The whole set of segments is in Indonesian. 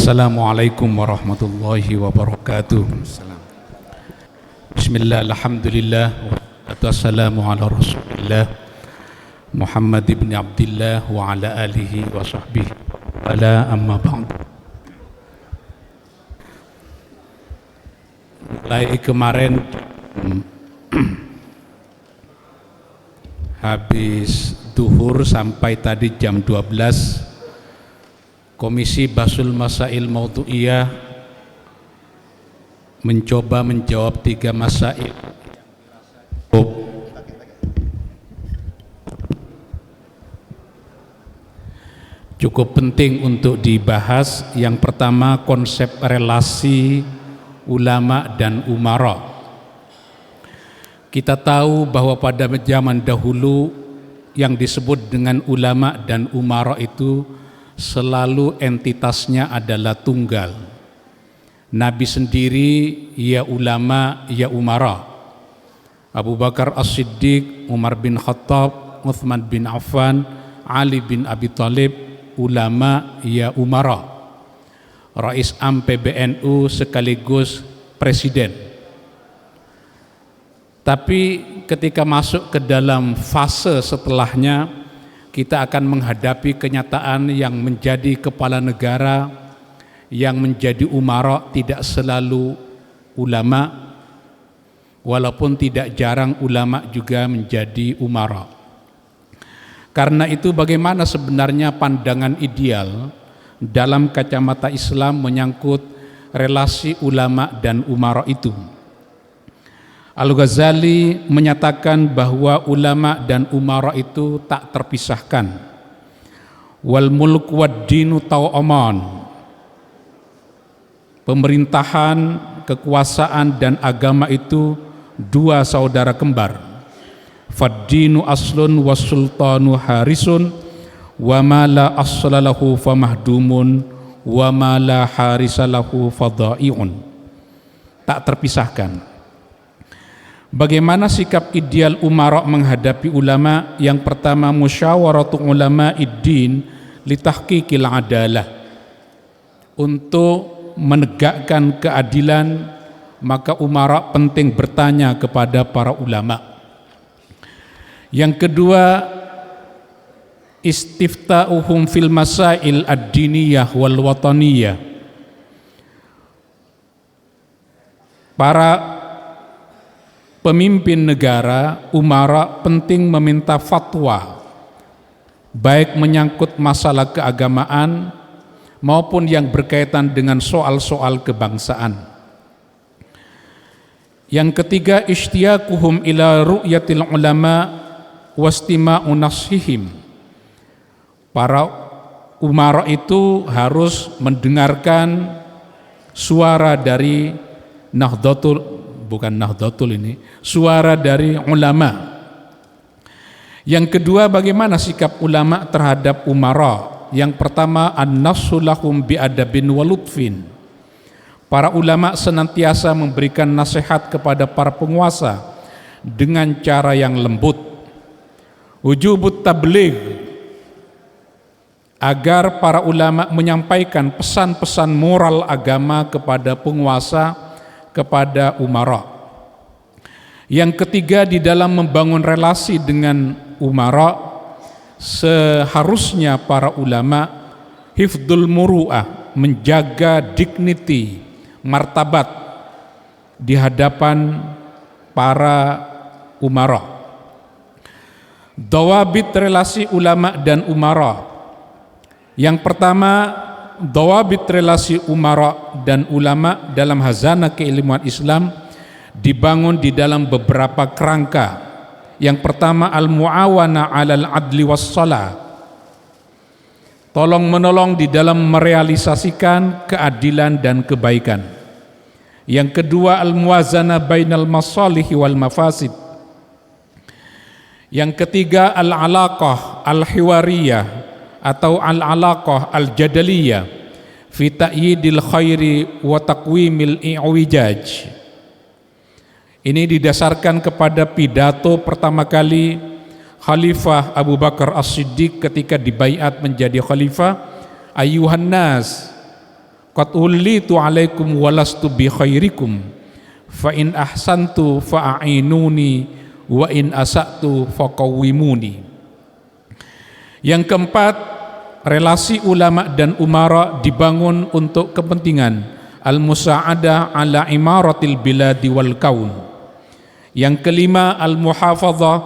Assalamualaikum warahmatullahi wabarakatuh. Bismillah, alhamdulillah, wassalamu ala rasulillah Muhammad ibn Abdillah wa ala alihi wa sahbihi ala amma ba'd. Mulai kemarin habis duhur sampai tadi jam 12, Komisi Basul Masail Maudhu'iyah mencoba menjawab 3 masail cukup penting untuk dibahas. Yang pertama, konsep relasi ulama dan umara. Kita tahu bahwa pada zaman dahulu yang disebut dengan ulama dan umara itu selalu entitasnya adalah tunggal. Nabi sendiri ya ulama ya umara. Abu Bakar As-Siddiq, Umar bin Khattab, Uthman bin Affan, Ali bin Abi Thalib, ulama ya umara. Rais Am PBNU sekaligus presiden. Tapi ketika masuk ke dalam fase setelahnya, kita akan menghadapi kenyataan yang menjadi kepala negara, yang menjadi umara tidak selalu ulama, walaupun tidak jarang ulama juga menjadi umara. Karena itu bagaimana sebenarnya pandangan ideal dalam kacamata Islam menyangkut relasi ulama dan umara itu? Al-Ghazali menyatakan bahwa ulama dan umara itu tak terpisahkan. Wal mulk wad dinu tau'aman. Pemerintahan, kekuasaan dan agama itu dua saudara kembar. Fad-dinu aslun was sultanu harisun wa ma la aslalahu famahdumun wa ma la harisalahu fadha'i'un. Tak terpisahkan. Bagaimana sikap ideal umara menghadapi ulama? Yang pertama, musyawaratu ulama iddin litahqiqil adalah. Untuk menegakkan keadilan, maka umara penting bertanya kepada para ulama. Yang kedua, istifta'uhum fil masail ad-diniyah wal wataniyah. Para pemimpin negara, umara penting meminta fatwa, baik menyangkut masalah keagamaan maupun yang berkaitan dengan soal-soal kebangsaan. Yang ketiga, ishtiyaquhum ila ru'yatil ulama wastima'u nashihim. Para umara itu harus mendengarkan suara dari suara dari ulama. Yang kedua, bagaimana sikap ulama terhadap umara? Yang pertama, an-nafsu lahum bi'adabin wa lutfin. Para ulama senantiasa memberikan nasihat kepada para penguasa dengan cara yang lembut. Wujubut tabligh, agar para ulama menyampaikan pesan-pesan moral agama kepada penguasa, kepada umara. Yang ketiga, di dalam membangun relasi dengan umara, seharusnya para ulama hifdzul muru'ah, menjaga dignity, martabat di hadapan para umara. Dawabit relasi ulama dan umara. Yang pertama, dawabit relasi umara dan ulama dalam hazanah keilmuan Islam dibangun di dalam beberapa kerangka. Yang pertama, al-mu'awana 'alal adli was-shalah. Tolong menolong di dalam merealisasikan keadilan dan kebaikan. Yang kedua, al-muwazanah bainal masalihi wal mafasid. Yang ketiga, al-alaqah al-hiwariyah atau al-alaqah al-jadaliyah fi ta'yidil khairi wa taqwimil i'wijaj. Ini didasarkan kepada pidato pertama kali Khalifah Abu Bakar As-Siddiq ketika dibaiat menjadi khalifah. Ayuhan nas, qad ullitu alaikum walastu bi khairikum fa in ahsantu fa'inuni wa in asa'tu faqawwimuni. Yang keempat, relasi ulama dan umara dibangun untuk kepentingan al-musa'adah ala imaratil biladi wal kaun. Yang kelima, al-muhafadzah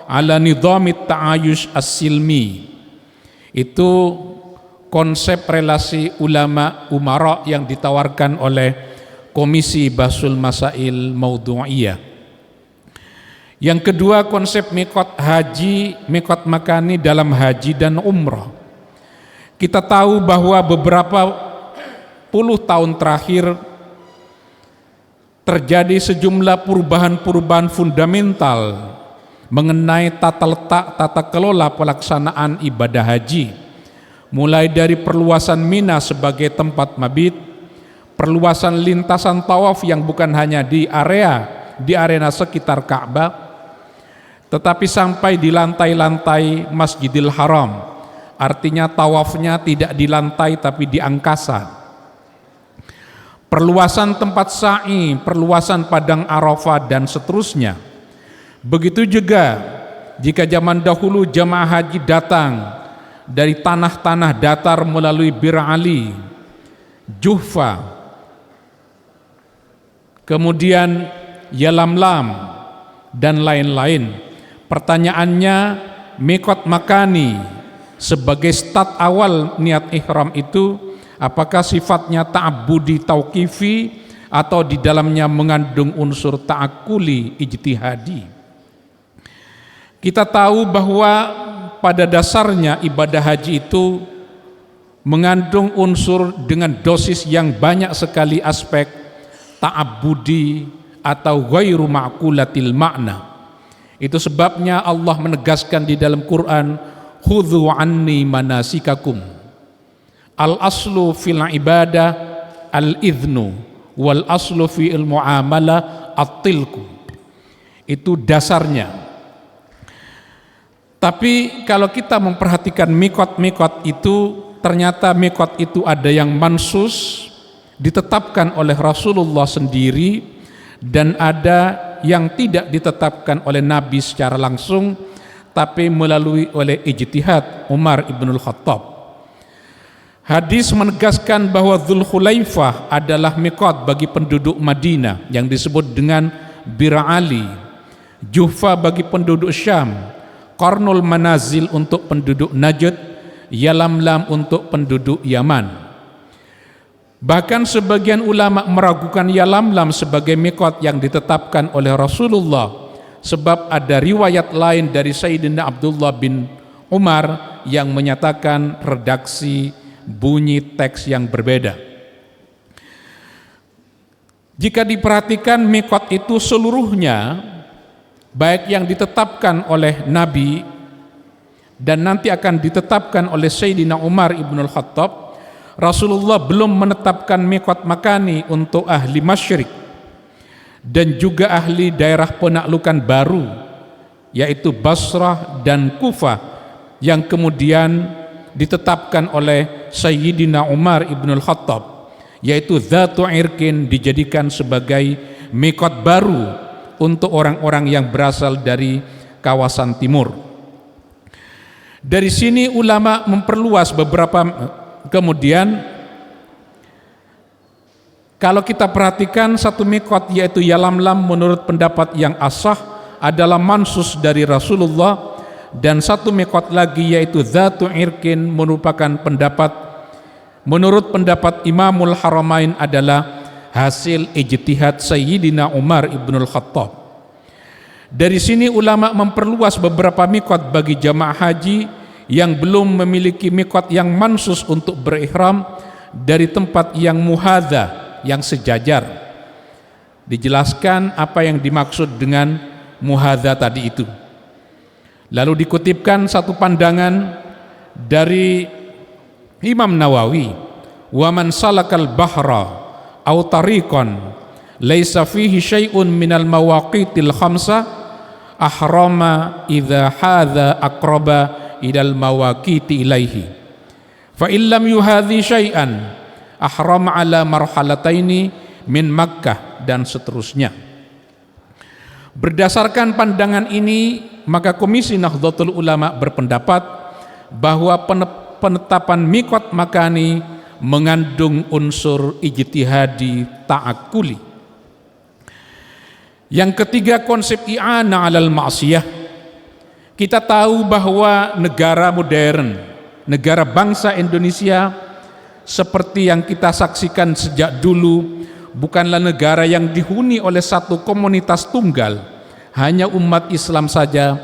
ala nidhamit ta'ayush as-silmi. Itu konsep relasi ulama umara yang ditawarkan oleh Komisi Bahsul Masail Maudhu'iyah. Yang kedua, konsep mikot haji, mikot makani dalam haji dan umrah. Kita tahu bahwa beberapa puluh tahun terakhir terjadi sejumlah perubahan-perubahan fundamental mengenai tata letak, tata kelola pelaksanaan ibadah haji, mulai dari perluasan Mina sebagai tempat mabit, perluasan lintasan tawaf yang bukan hanya di arena sekitar Ka'bah, tetapi sampai di lantai-lantai Masjidil Haram. Artinya tawafnya tidak di lantai tapi di angkasa. Perluasan tempat sa'i, perluasan padang Arafah dan seterusnya. Begitu juga jika zaman dahulu jamaah haji datang dari tanah-tanah datar melalui Bir Ali, Juhfa, kemudian Yalamlam dan lain-lain. Pertanyaannya, mikot makani sebagai start awal niat ihram itu apakah sifatnya ta'abbudi tauqifi atau di dalamnya mengandung unsur ta'akuli ijtihadi? Kita tahu bahwa pada dasarnya ibadah haji itu mengandung unsur dengan dosis yang banyak sekali aspek ta'abbudi atau ghairu ma'qulatil makna. Itu sebabnya Allah menegaskan di dalam Quran, khudhu anni manasikakum. Al-aslu fil ibadah al-idhnu wal aslu fil muamalah at-tilku. Itu dasarnya. Tapi kalau kita memperhatikan mikot-mikot itu, ternyata mikot itu ada yang mansus, ditetapkan oleh Rasulullah sendiri, dan ada yang tidak ditetapkan oleh Nabi secara langsung, tapi melalui oleh ijtihad Umar ibnul Khattab. Hadis menegaskan bahwa Dzulkhulaifah adalah mikot bagi penduduk Madinah yang disebut dengan Bir Ali, Juhfa bagi penduduk Syam, Qarnul Manazil untuk penduduk Najd, Yalamlam untuk penduduk Yaman. Bahkan sebagian ulama meragukan Yalamlam sebagai mikot yang ditetapkan oleh Rasulullah, sebab ada riwayat lain dari Sayyidina Abdullah bin Umar yang menyatakan redaksi bunyi teks yang berbeda. Jika diperhatikan mikot itu seluruhnya, baik yang ditetapkan oleh Nabi dan nanti akan ditetapkan oleh Sayyidina Umar ibnul Khattab, Rasulullah belum menetapkan mikot makani untuk ahli masyrik dan juga ahli daerah penaklukan baru, yaitu Basrah dan Kufah, yang kemudian ditetapkan oleh Sayyidina Umar ibnul Khattab, yaitu Dzatu Irkin, dijadikan sebagai mikot baru untuk orang-orang yang berasal dari kawasan timur. Dari sini ulama memperluas beberapa. Kemudian kalau kita perhatikan satu mikot yaitu Yalamlam menurut pendapat yang asah adalah mansus dari Rasulullah, dan satu mikot lagi yaitu Dzatu Irkin merupakan menurut pendapat Imamul Haramain adalah hasil ijtihad Sayyidina Umar ibnul Khattab. Dari sini ulama memperluas beberapa mikot bagi jamaah haji yang belum memiliki mikot yang mansus untuk berihram dari tempat yang muhadza, yang sejajar. Dijelaskan apa yang dimaksud dengan muhadza tadi itu. Lalu dikutipkan satu pandangan dari Imam Nawawi, wa man salakal bahra aw tariqan laisa fihi syai'un minal mawaqitil khamsah ahrama idza hadza aqraba ilal mawaqiti ilaihi fa illam yuhadhi syai'an ahram ala marhalataini min Makkah, dan seterusnya. Berdasarkan pandangan ini, maka Komisi Nahdlatul Ulama berpendapat bahwa penetapan miqat makani mengandung unsur ijtihadi ta'akkuli. Yang ketiga, konsep i'anah 'alal ma'siyah. Kita tahu bahwa negara modern, negara bangsa Indonesia seperti yang kita saksikan sejak dulu, bukanlah negara yang dihuni oleh satu komunitas tunggal, hanya umat Islam saja,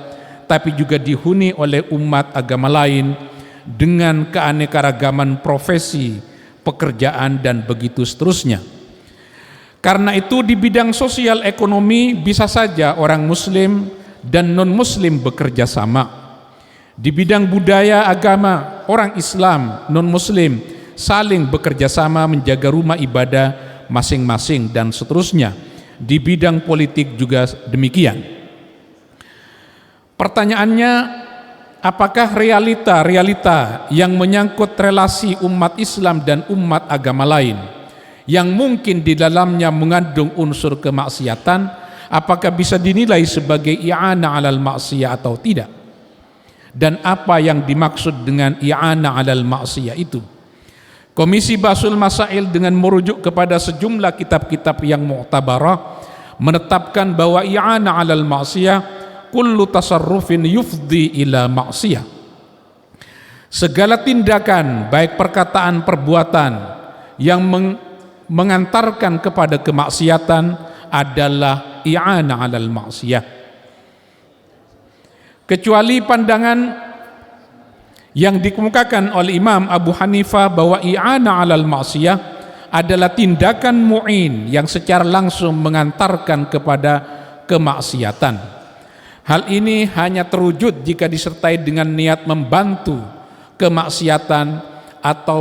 tapi juga dihuni oleh umat agama lain dengan keanekaragaman profesi, pekerjaan, dan begitu seterusnya. Karena itu di bidang sosial ekonomi bisa saja orang muslim dan non-muslim bekerja sama. Di bidang budaya agama, orang Islam, non-muslim saling bekerja sama menjaga rumah ibadah masing-masing, dan seterusnya. Di bidang politik juga demikian. Pertanyaannya, apakah realita yang menyangkut relasi umat Islam dan umat agama lain yang mungkin di dalamnya mengandung unsur kemaksiatan, apakah bisa dinilai sebagai i'anah 'alal ma'siyah atau tidak? Dan apa yang dimaksud dengan i'anah 'alal ma'siyah itu? Komisi Bahsul Masail dengan merujuk kepada sejumlah kitab-kitab yang mu'tabarah menetapkan bahwa i'anah 'alal ma'siyah kullu tasarrufin yufdi ila ma'siyah. Segala tindakan, baik perkataan, perbuatan yang mengantarkan kepada kemaksiatan adalah i'anah 'alal ma'siyah. Kecuali pandangan yang dikemukakan oleh Imam Abu Hanifah bahwa i'anah 'alal ma'siyah adalah tindakan mu'in yang secara langsung mengantarkan kepada kemaksiatan. Hal ini hanya terwujud jika disertai dengan niat membantu kemaksiatan atau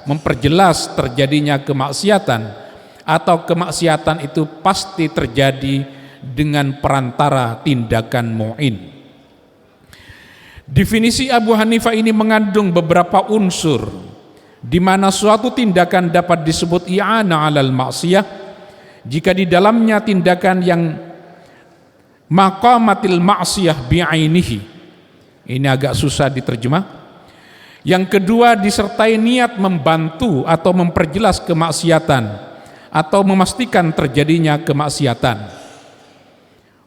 memperjelas terjadinya kemaksiatan, atau kemaksiatan itu pasti terjadi dengan perantara tindakan mu'in. Definisi Abu Hanifah ini mengandung beberapa unsur di mana suatu tindakan dapat disebut i'anah 'alal ma'siyah jika di dalamnya tindakan yang maqamatil ma'siyah bi'ainihi. Ini agak susah diterjemah. Yang kedua, disertai niat membantu atau memperjelas kemaksiatan atau memastikan terjadinya kemaksiatan.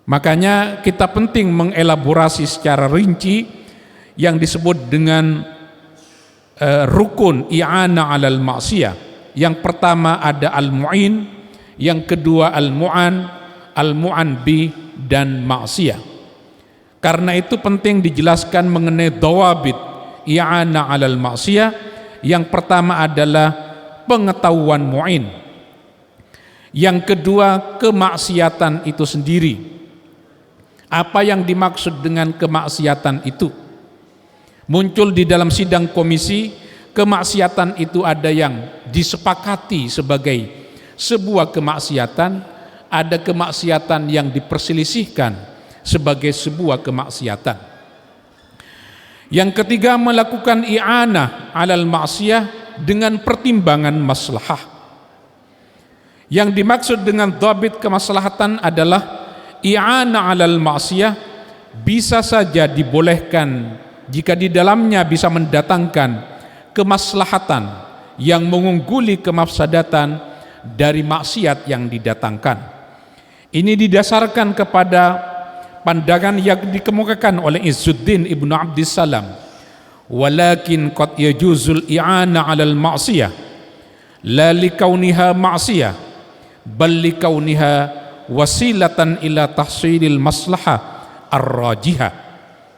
Makanya kita penting mengelaborasi secara rinci yang disebut dengan rukun i'anah 'alal ma'siyah. Yang pertama ada al-mu'in, yang kedua al-mu'an bi, dan maksiyah. Karena itu penting dijelaskan mengenai dawabit i'anah 'alal maksiyah. Yang pertama adalah pengetahuan mu'in. Yang kedua, kemaksiatan itu sendiri. Apa yang dimaksud dengan kemaksiatan itu? Muncul di dalam sidang komisi, kemaksiatan itu ada yang disepakati sebagai sebuah kemaksiatan, ada kemaksiatan yang diperselisihkan sebagai sebuah kemaksiatan. Yang ketiga, melakukan i'anah 'alal ma'siyah dengan pertimbangan maslahah. Yang dimaksud dengan dhabit kemaslahatan adalah i'anah 'alal ma'siyah bisa saja dibolehkan jika di dalamnya bisa mendatangkan kemaslahatan yang mengungguli kemafsadatan dari maksiat yang didatangkan. Ini didasarkan kepada pandangan yang dikemukakan oleh Izzuddin Ibnu Abdissalam, walakin qad yajuzul i'anah 'alal ma'siyah la likauniha ma'siyah bal likauniha wasilatan ila tahsilil maslahah ar-rajihah.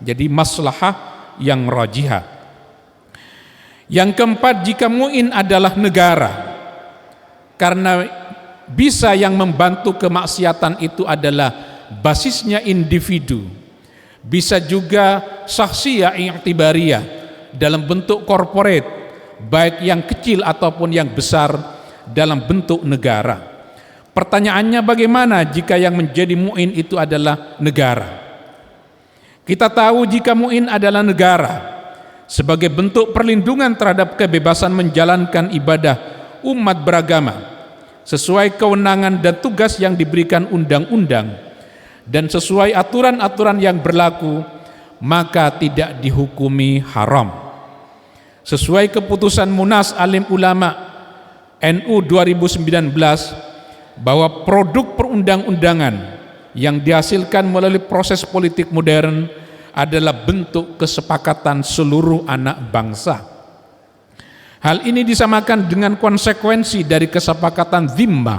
Jadi maslahah yang rajihah. Yang keempat, jika mu'in adalah negara, karena bisa yang membantu kemaksiatan itu adalah basisnya individu, bisa juga syakhsiyah i'tibariyah dalam bentuk korporat, baik yang kecil ataupun yang besar dalam bentuk negara. Pertanyaannya, bagaimana jika yang menjadi mu'in itu adalah negara? Kita tahu jika mu'in adalah negara, sebagai bentuk perlindungan terhadap kebebasan menjalankan ibadah umat beragama sesuai kewenangan dan tugas yang diberikan undang-undang dan sesuai aturan-aturan yang berlaku, maka tidak dihukumi haram. Sesuai keputusan Munas Alim Ulama NU 2019 bahwa produk perundang-undangan yang dihasilkan melalui proses politik modern adalah bentuk kesepakatan seluruh anak bangsa. Hal ini disamakan dengan konsekuensi dari kesepakatan dhimma,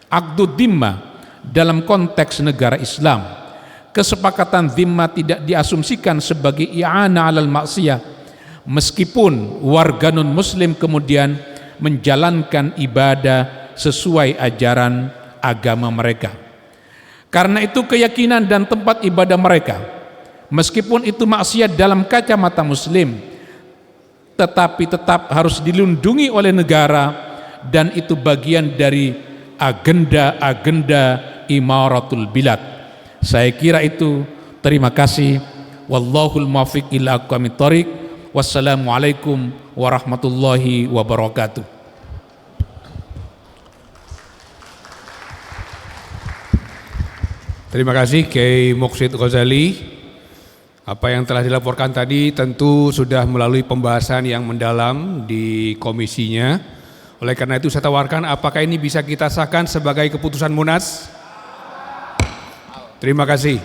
aqdud dhimma dalam konteks negara Islam. Kesepakatan dhimma tidak diasumsikan sebagai i'ana 'alal maksiyah, meskipun warga non-muslim kemudian menjalankan ibadah sesuai ajaran agama mereka. Karena itu keyakinan dan tempat ibadah mereka, meskipun itu maksiat dalam kacamata muslim, tetapi tetap harus dilindungi oleh negara, dan itu bagian dari agenda-agenda imaratul bilad. Saya kira itu. Terima kasih. Wallahul muwaffiq ila aqwamit thoriq. Wassalamualaikum warahmatullahi wabarakatuh. Terima kasih Kiai Muksid Ghazali. Apa yang telah dilaporkan tadi tentu sudah melalui pembahasan yang mendalam di komisinya. Oleh karena itu saya tawarkan, apakah ini bisa kita sahkan sebagai keputusan Munas? Terima kasih.